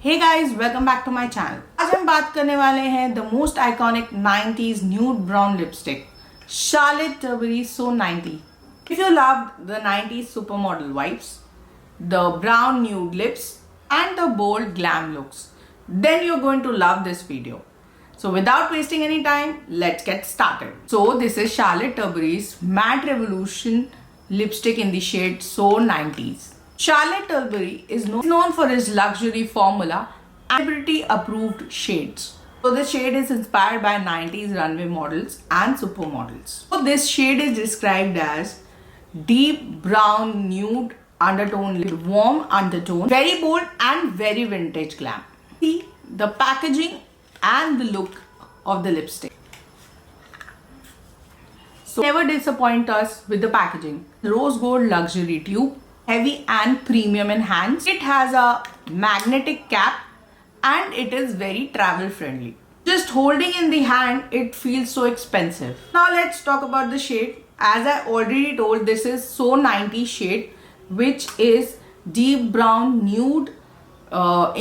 Hey guys, welcome back to my channel. आज हम बात करने वाले हैं the most iconic 90s nude brown lipstick Charlotte Tilbury So 90. If you loved the 90s supermodel vibes, the brown nude lips and the bold glam looks, then you're going to love this video. So without wasting any time, let's get started. So this is Charlotte Tilbury's Matte Revolution lipstick in the shade So 90s. Charlotte Tilbury is known for its luxury formula and celebrity approved shades. So the shade is inspired by 90s runway models and supermodels. So this shade is described as deep brown nude undertone, warm undertone, very bold and very vintage glam. See the packaging and the look of the lipstick. So never disappoint us with the packaging. Rose gold luxury tube, heavy and premium in hands. It has a magnetic cap and it is very travel friendly. Just holding in the hand, it feels so expensive. Now let's talk about the shade. As I already told, this is So 90 shade, which is deep brown nude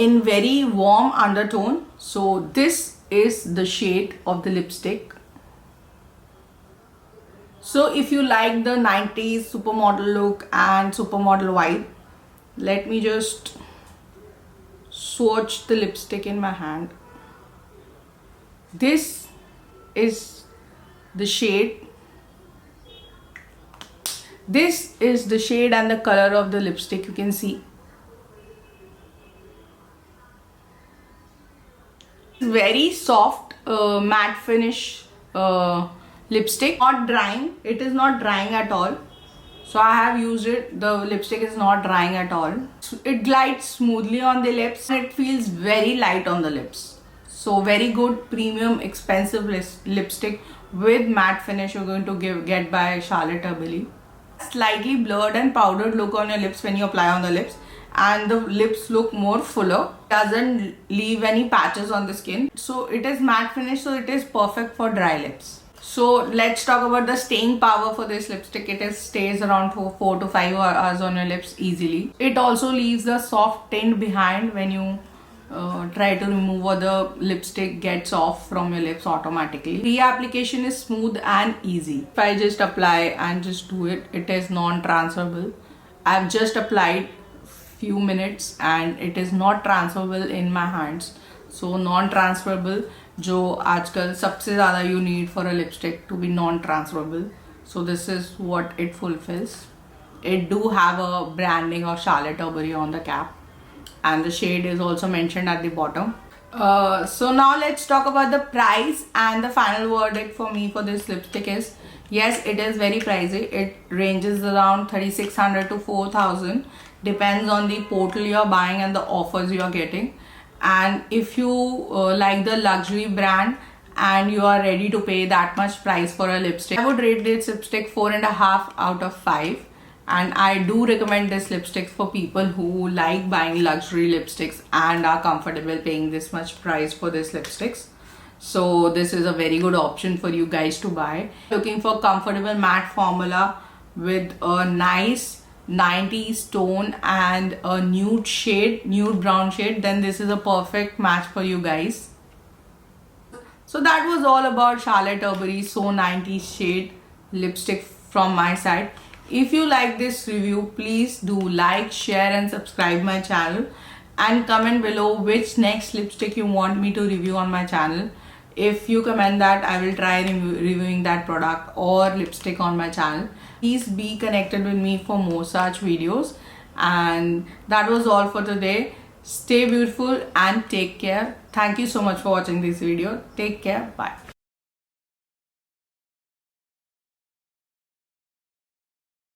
in very warm undertone. So this is the shade of the lipstick. So if you like the 90s supermodel look and supermodel vibe, let me just swatch the lipstick in my hand. This is the shade. This is the shade and the color of the lipstick, you can see. Very soft matte finish lipstick, not drying. It is not drying at all. So I have used it. The lipstick is not drying at all. It glides smoothly on the lips and it feels very light on the lips. So very good premium expensive lipstick with matte finish you're going to get by Charlotte Tilbury. Slightly blurred and powdered look on your lips when you apply on the lips, and the lips look more fuller. Doesn't leave any patches on the skin. So it is matte finish, so it is perfect for dry lips. So let's talk about the staying power for this lipstick. It stays around for 4 to 5 hours on your lips easily. It also leaves a soft tint behind when you try to remove, or the lipstick gets off from your lips automatically. Reapplication is smooth and easy. If I just apply and just do it, it is non-transferable. I've just applied few minutes and it is not transferable in my hands. So non-transferable, जो आजकल सबसे ज़्यादा you need for a lipstick to be non-transferable. So this is what it fulfills. It do have a branding of Charlotte Tilbury on the cap, and the shade is also mentioned at the bottom. So now let's talk about the price, and the final verdict for me for this lipstick is, yes, it is very pricey. It ranges around 3600 to 4000, depends on the portal you're buying and the offers you're getting. And if you like the luxury brand and you are ready to pay that much price for a lipstick, I would rate this lipstick 4.5 out of 5. And I do recommend this lipstick for people who like buying luxury lipsticks and are comfortable paying this much price for this lipsticks. So this is a very good option for you guys to buy. Looking for comfortable matte formula with a nice 90s tone and a nude shade, nude brown shade, then this is a perfect match for you guys. So that was all about Charlotte Tilbury So 90s shade lipstick from my side. If you like this review, please do like, share and subscribe my channel, and comment below which next lipstick you want me to review on my channel. If you comment that, I will try reviewing that product or lipstick on my channel. Please be connected with me for more such videos. And that was all for today. Stay beautiful and take care. Thank you so much for watching this video. Take care. Bye.